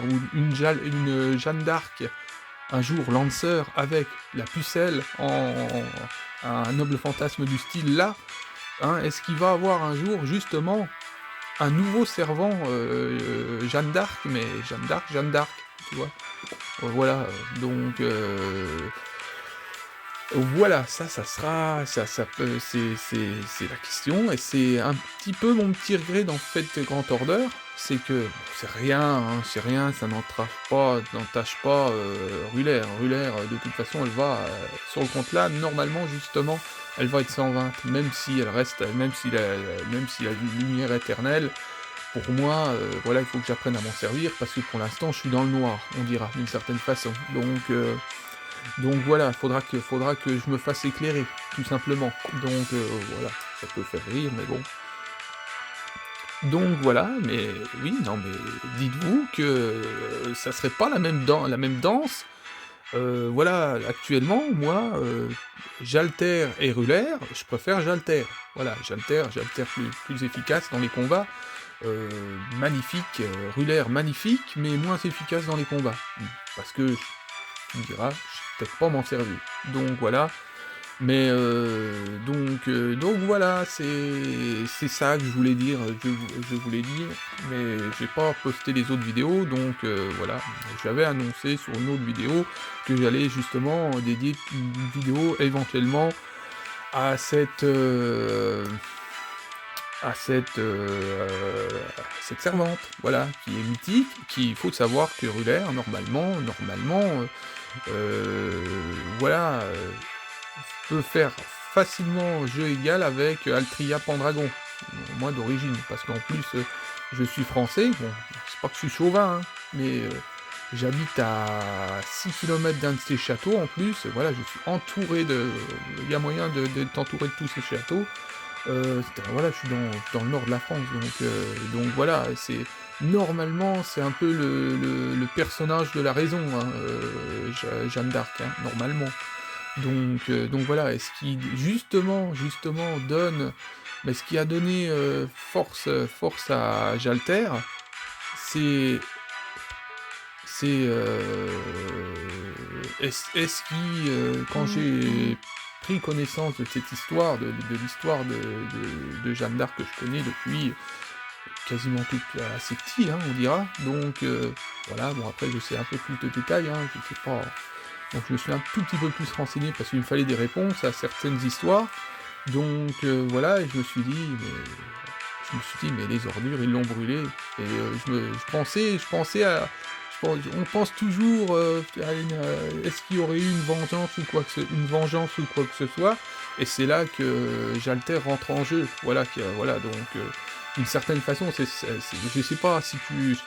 ou une Jeanne d'Arc, un jour Lancer, avec la pucelle un noble fantasme du style là, hein, est-ce qu'il va avoir un jour, justement, un nouveau servant Jeanne d'Arc, mais Jeanne d'Arc, tu vois. Voilà, donc... Voilà, ça sera, c'est la question, et c'est un petit peu mon petit regret dans Fate Grand Order, c'est que, bon, c'est rien, ça n'entache pas Rulaire. Rulaire, de toute façon, elle va, sur le compte là, normalement, justement, elle va être 120, même si elle reste, même si la lumière éternelle, pour moi, voilà, il faut que j'apprenne à m'en servir, parce que pour l'instant, je suis dans le noir, on dira, d'une certaine façon, donc voilà, faudra que je me fasse éclairer, tout simplement. Donc voilà, ça peut faire rire, mais bon. Donc voilà, mais oui, non mais dites-vous que ça serait pas la même danse. Voilà, actuellement, moi, Jalter et Rulaire, je préfère Jalter. Voilà, Jalter plus efficace dans les combats. Magnifique, Rulaire magnifique, mais moins efficace dans les combats. Parce que, tu me diras, je sais peut-être pas m'en servir. Donc voilà. Mais donc voilà, c'est ça que je voulais dire, je voulais dire, mais j'ai pas posté les autres vidéos, donc voilà. J'avais annoncé sur une autre vidéo que j'allais justement dédier une vidéo éventuellement à cette servante, voilà, qui est mythique, il faut savoir que Rulaire, normalement, voilà, peut faire facilement jeu égal avec Altria Pendragon, moi d'origine, parce qu'en plus, je suis français, bon, c'est pas que je suis chauvin, hein, mais j'habite à 6 km d'un de ces châteaux, en plus, voilà, je suis entouré il y a moyen d'être entouré de tous ces châteaux, voilà, je suis dans le nord de la France, donc voilà, normalement, c'est un peu le personnage de la raison, hein, Jeanne d'Arc, hein, normalement. Donc voilà, et ce qui justement donne, mais ce qui a donné force à Jalter, c'est est-ce qui, quand j'ai pris connaissance de cette histoire, de l'histoire de Jeanne d'Arc que je connais depuis quasiment assez petit, hein, on dira, donc voilà, bon après je sais un peu plus de détails, hein, je sais pas... Donc je me suis un tout petit peu plus renseigné parce qu'il me fallait des réponses à certaines histoires. Donc voilà, et je me suis dit, mais les ordures, ils l'ont brûlé. Et je on pense toujours, à est-ce qu'il y aurait eu une vengeance ou quoi que ce soit? Et c'est là que Jalter rentre en jeu. Voilà, voilà donc, d'une certaine façon, je sais pas si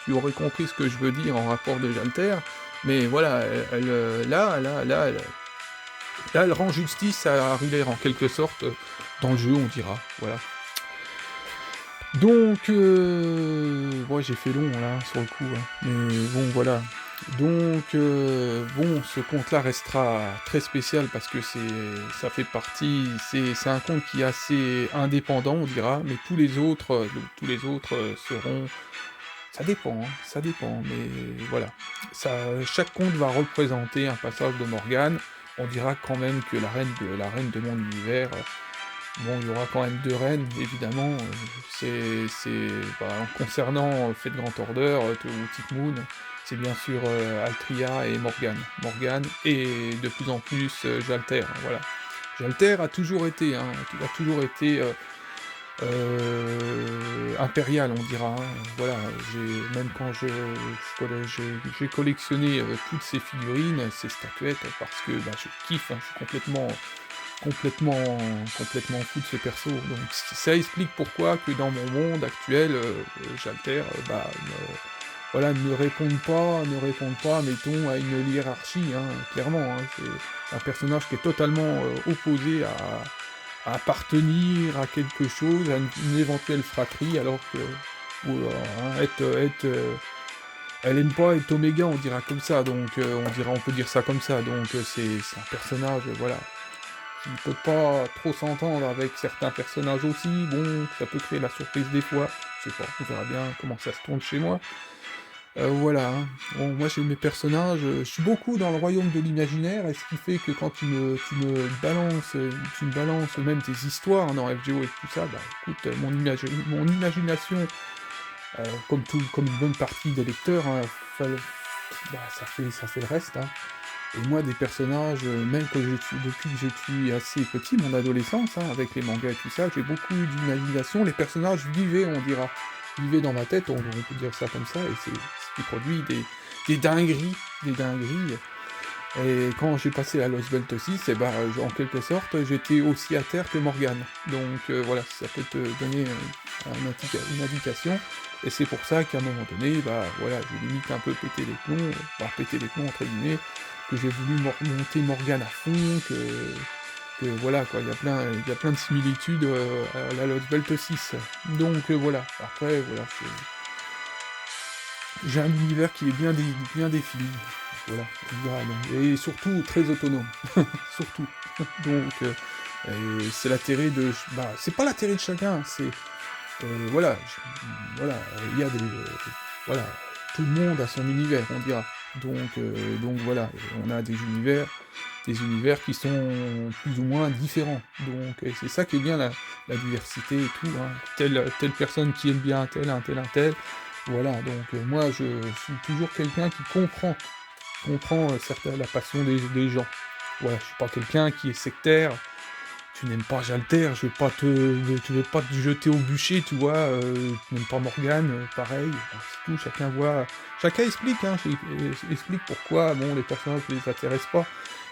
tu aurais compris ce que je veux dire en rapport de Jalter, mais voilà, là, elle rend justice à Ruller en quelque sorte, dans le jeu, on dira, voilà. Donc, ouais, j'ai fait long là, sur le coup, hein, mais bon, voilà. Donc, bon, ce conte-là restera très spécial parce que ça fait partie, c'est un conte qui est assez indépendant, on dira, mais tous les autres seront, ça dépend, mais voilà. Chaque conte va représenter un passage de Morgane. On dira quand même que la reine de mon univers, bon, il y aura quand même 2 reines, évidemment, bah, concernant Fate Grand Order, ou Type-Moon, c'est bien sûr, Altria et Morgane. Morgane et de plus en plus, Jalter, voilà. Jalter a toujours été, impérial, on dira, hein. Voilà, même quand j'ai collectionné, toutes ces figurines, ces statuettes, parce que, bah, je kiffe, hein, je suis complètement complètement fou de ce perso, donc ça explique pourquoi que dans mon monde actuel, Jalter, bah, voilà, ne répondent pas, mettons, à une hiérarchie, hein, clairement, hein. C'est un personnage qui est totalement, opposé à appartenir à quelque chose, à une éventuelle fratrie, alors que ou, elle aime pas être Oméga, on dira comme ça, donc on peut dire ça comme ça, donc c'est un personnage, voilà, qui peut pas trop s'entendre avec certains personnages aussi, bon, ça peut créer la surprise des fois, je sais pas, on verra bien comment ça se tourne chez moi. Voilà, hein. Bon, moi j'ai mes personnages, je suis beaucoup dans le royaume de l'imaginaire, et ce qui fait que quand tu me balances même tes histoires dans FGO et tout ça, bah écoute, mon imagination, comme une bonne partie des lecteurs, hein, fa bah ça fait le reste, hein. Et moi des personnages, même depuis que je suis assez petit, mon adolescence, hein, avec les mangas et tout ça, j'ai beaucoup d'imagination, les personnages vivaient, on dira. Vivaient dans ma tête, on peut dire ça comme ça, et c'est ce qui produit des dingueries. Et quand j'ai passé à Lost Belt 6, et bah, en quelque sorte, j'étais aussi à terre que Morgane. Donc voilà, ça peut te donner une indication. Et c'est pour ça qu'à un moment donné, bah voilà, j'ai limite un peu pété les plombs, pété les plombs entre guillemets, que j'ai voulu monter Morgane à fond, que voilà quoi, il y a plein de similitudes, à la Lost Belt 6. Donc voilà, après voilà, j'ai un univers qui est bien défini, voilà, on dira, et surtout très autonome, surtout. Donc et c'est l'intérêt de c'est pas l'intérêt de chacun, c'est voilà, voilà, il y a voilà, tout le monde a son univers, on dira. Donc voilà, on a des univers qui sont plus ou moins différents. Donc c'est ça qui est bien, la diversité et tout, hein. Telle personne qui aime bien un tel. Voilà, donc moi je suis toujours quelqu'un qui comprend la passion des gens. Voilà, je suis pas quelqu'un qui est sectaire. Tu n'aimes pas Jalter, je vais pas te jeter au bûcher, tu vois, tu n'aimes pas Morgane, pareil, c'est tout, chacun explique, hein, explique pourquoi, bon, les personnages ne les intéressent pas,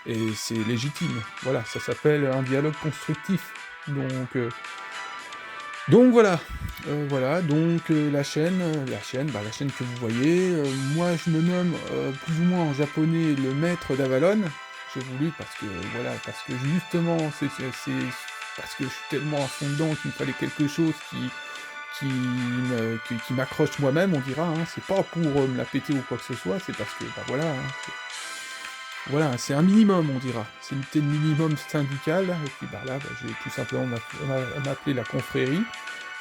et c'est légitime, voilà, ça s'appelle un dialogue constructif, donc voilà, donc la chaîne que vous voyez, moi je me nomme, plus ou moins en japonais, le maître d'Avalon. J'ai voulu parce que justement, parce que je suis tellement à fond dedans qu'il me fallait quelque chose qui m'accroche moi-même, on dira, hein. C'est pas pour, me la péter ou quoi que ce soit, c'est parce que, bah voilà, hein, c'est un minimum, on dira. C'est une minimum syndical, et puis bah là, bah, je vais tout simplement m'appeler la confrérie.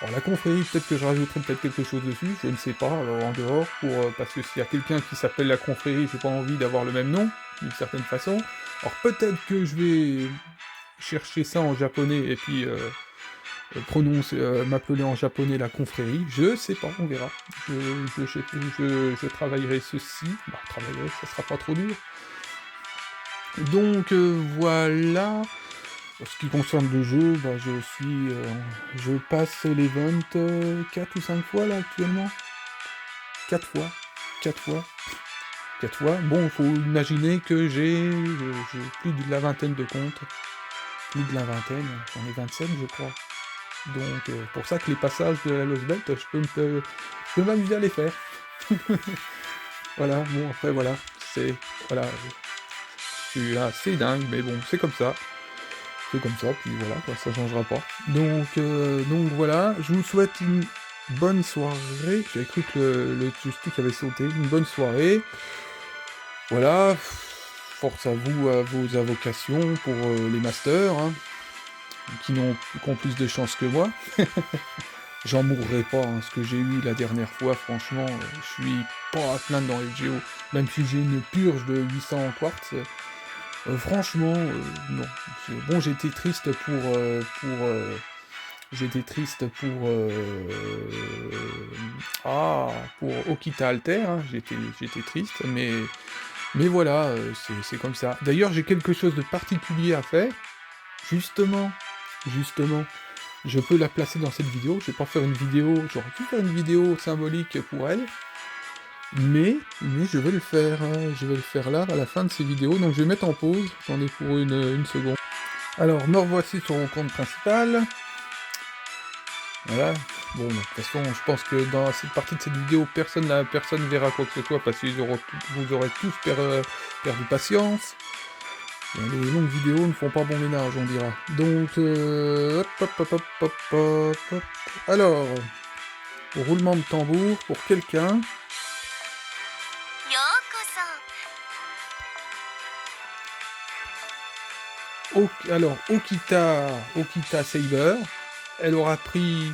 Alors la confrérie, peut-être que je rajouterai peut-être quelque chose dessus, je ne sais pas, alors en dehors, parce que s'il y a quelqu'un qui s'appelle la confrérie, j'ai pas envie d'avoir le même nom, d'une certaine façon. Alors peut-être que je vais chercher ça en japonais, et puis m'appeler en japonais la confrérie, je sais pas, on verra. Je travaillerai ceci, ça sera pas trop dur. Donc voilà. En ce qui concerne le jeu, bah, je passe l'event 4 ou 5 fois là actuellement. 4 fois. 4 fois. 4 fois. Bon, il faut imaginer que j'ai plus de la vingtaine de comptes. Plus de la vingtaine, j'en ai 27 je crois. Donc pour ça que les passages de la Lost Belt, je peux m'amuser à les faire. Voilà, bon après voilà, voilà, je suis assez dingue, mais bon, c'est comme ça. C'est comme ça, puis voilà, quoi, ça changera pas. Donc voilà, je vous souhaite une bonne soirée. J'avais cru que le joystick avait sauté. Une bonne soirée. Voilà, force à vous, à vos avocations pour les masters, hein, qui ont plus de chance que moi. J'en mourrai pas, hein, ce que j'ai eu la dernière fois, franchement, je suis pas à plaindre dans FGO. Même si j'ai une purge de 800 quartz, franchement, non. Bon, j'étais triste j'étais triste pour Okita Alter, hein, j'étais triste, mais voilà, c'est comme ça. D'ailleurs, j'ai quelque chose de particulier à faire, justement, je peux la placer dans cette vidéo, je vais pas faire une vidéo, j'aurais pu faire une vidéo symbolique pour elle, mais je vais le faire, hein, je vais le faire là, à la fin de ces vidéos, donc je vais mettre en pause, j'en ai pour une seconde. Alors, me revoici sur mon compte principal. Voilà. Bon, de toute façon, je pense que dans cette partie de cette vidéo, personne verra quoi que ce soit, parce que vous aurez tous perdu patience. Les longues vidéos ne font pas bon ménage, on dira. Donc, hop. Alors, roulement de tambour pour quelqu'un. Alors, Okita Saber, elle aura pris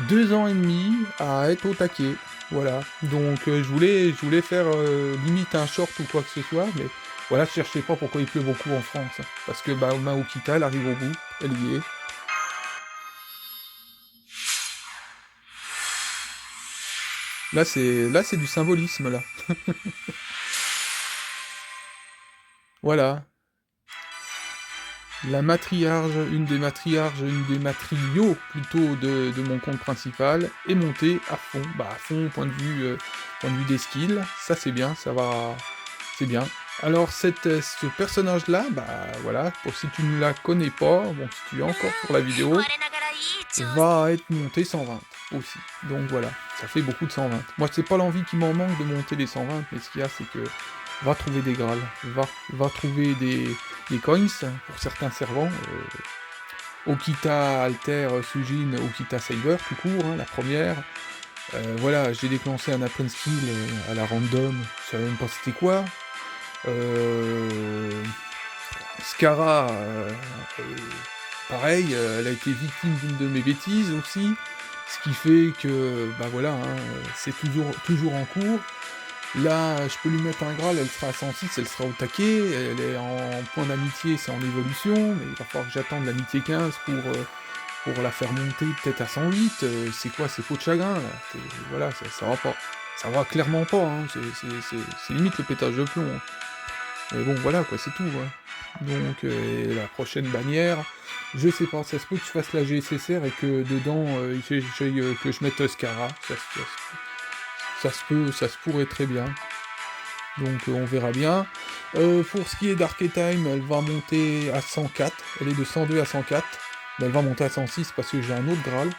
2 ans et demi à être au taquet. Voilà. Donc, je voulais faire limite un short ou quoi que ce soit, mais voilà, je cherchais pas pourquoi il pleut beaucoup en France. Hein, parce que ma Okita, elle arrive au bout, elle y est. Là, c'est du symbolisme, là. Voilà. La matriarche, une des matrios plutôt de mon compte principal, est montée à fond. Bah à fond, point de vue des skills. Ça c'est bien, ça va. C'est bien. Alors ce personnage-là, bah voilà, pour si tu ne la connais pas, bon si tu es encore sur la vidéo, va être monté 120 aussi. Donc voilà, ça fait beaucoup de 120. Moi c'est pas l'envie qui m'en manque de monter les 120, mais ce qu'il y a c'est que va trouver des grâles, va trouver des coins pour certains servants. Okita Alter Sujin, Okita Saber, tout court, hein, la première. Voilà, j'ai déclenché un apprend skill à la random, je savais même pas c'était quoi. Skara, pareil, elle a été victime d'une de mes bêtises aussi, ce qui fait que, bah voilà, hein, c'est toujours en cours. Là, je peux lui mettre un Graal, elle sera à 106, elle sera au taquet, elle est en point d'amitié, c'est en évolution, mais il va falloir que j'attende l'amitié 15 pour la faire monter peut-être à 108, c'est quoi, c'est peau de chagrin, là, voilà, ça va pas. Ça va clairement pas, hein, c'est limite le pétage de plomb. Hein. Mais bon, voilà, quoi, c'est tout, hein. Donc, la prochaine bannière, je sais pas, ça se peut que je fasse la GSSR et que dedans, que je mette Skara, ça se pourrait très bien. Donc on verra bien. Pour ce qui est d'Archetime, elle va monter à 104. Elle est de 102 à 104. Mais elle va monter à 106 parce que j'ai un autre Graal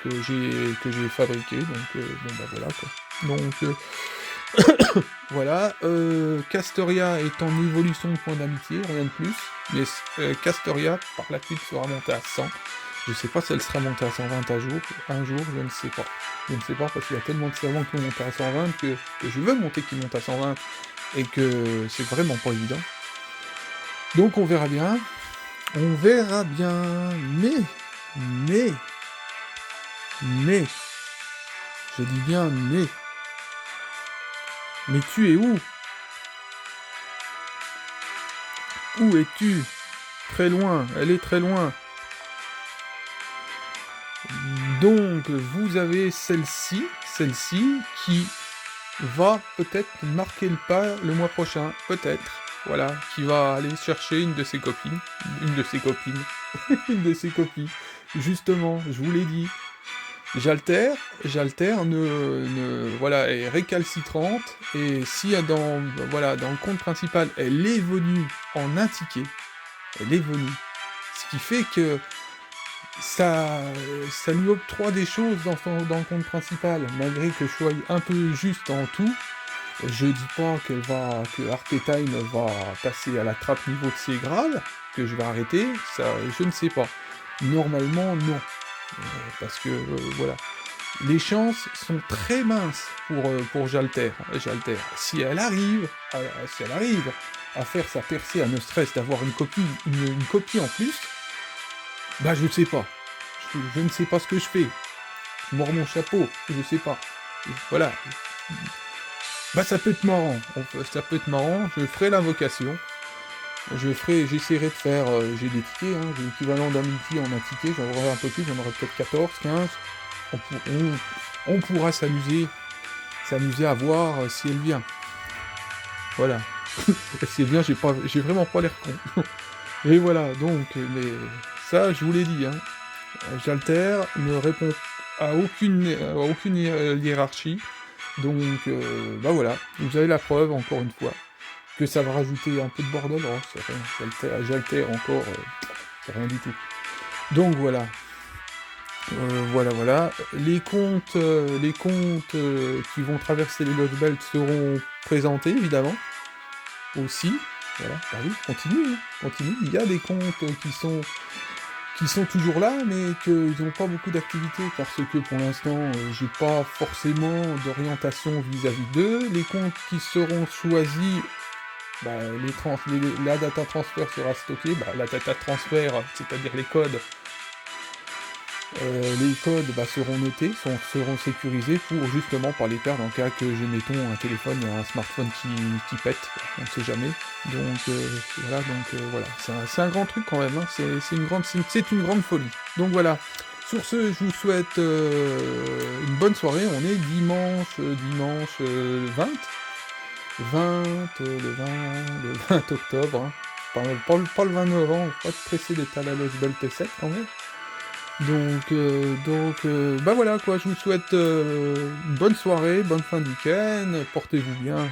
que j'ai fabriqué. Donc bon bah voilà quoi. Donc voilà. Castoria est en évolution de point d'amitié, rien de plus. Mais Castoria par la suite sera montée à 100. Je sais pas si elle sera montée à 120 un jour, je ne sais pas. Je ne sais pas parce qu'il y a tellement de servants qui ont monté à 120 que je veux monter qui montent à 120 et que c'est vraiment pas évident. Donc on verra bien. On verra bien. Mais. Je dis bien mais. Mais tu es où? Où es-tu? Très loin, elle est très loin. Donc, vous avez celle-ci qui va peut-être marquer le pas le mois prochain, peut-être, voilà, qui va aller chercher une de ses copines, une de ses copies, justement, je vous l'ai dit, J'altère voilà, est récalcitrante, et si voilà, dans le compte principal, elle évolue en un ticket, elle évolue. Ce qui fait que ça lui octroie des choses dans le compte principal, malgré que je sois un peu juste en tout. Je dis pas que Archetime va passer à la trappe niveau de ses grades, que je vais arrêter, ça, je ne sais pas. Normalement, non. Parce que, voilà. Les chances sont très minces pour Jalter. Si elle arrive, à faire sa percée à ne stress d'avoir une copie en plus, bah je ne sais pas. Je ne sais pas ce que je fais. Je mords mon chapeau, je sais pas. Voilà. Bah ça peut être marrant. Je ferai l'invocation. J'essaierai de faire, j'ai des tickets, hein, j'ai l'équivalent d'un multi en un ticket, j'en aurai un peu plus, j'en aurai peut-être 14, 15. On pourra s'amuser à voir si elle vient. Voilà. Si elle vient, j'ai vraiment pas l'air con. Et voilà, donc, mais ça, je vous l'ai dit, hein. J'altère, ne répond à aucune hiérarchie. Donc, bah voilà, vous avez la preuve, encore une fois, que ça va rajouter un peu de bordel. Oh, c'est rien, j'altère encore, c'est rien du tout. Donc voilà. Voilà. Les comptes qui vont traverser les Lost Belt seront présentés, évidemment, aussi. Voilà, bah oui, continue. Il y a des comptes qui sont toujours là, mais qu'ils n'ont pas beaucoup d'activité, parce que pour l'instant, j'ai pas forcément d'orientation vis-à-vis d'eux. Les comptes qui seront choisis, bah, la data transfer sera stockée, bah, la data transfer, c'est-à-dire les codes seront notés, seront sécurisés pour justement pas les perdre en cas que j'ai, mettons, un téléphone, un smartphone qui pète, on ne sait jamais. Donc voilà, c'est un grand truc quand même, hein. C'est une grande folie. Donc voilà. Sur ce, je vous souhaite une bonne soirée. On est dimanche 20 octobre. Hein. Pas le 20 novembre, pas être pressé d'être à la Lost Belt 7 quand même. Bah voilà quoi, je vous souhaite une bonne soirée, bonne fin de week-end, portez-vous bien,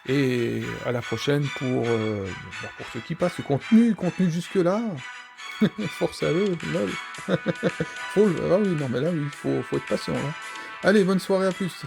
et à la prochaine pour ceux qui passent, contenu jusque-là, force à eux, lol. Ah oui, non mais là, il faut être patient, là. Allez, bonne soirée, à plus.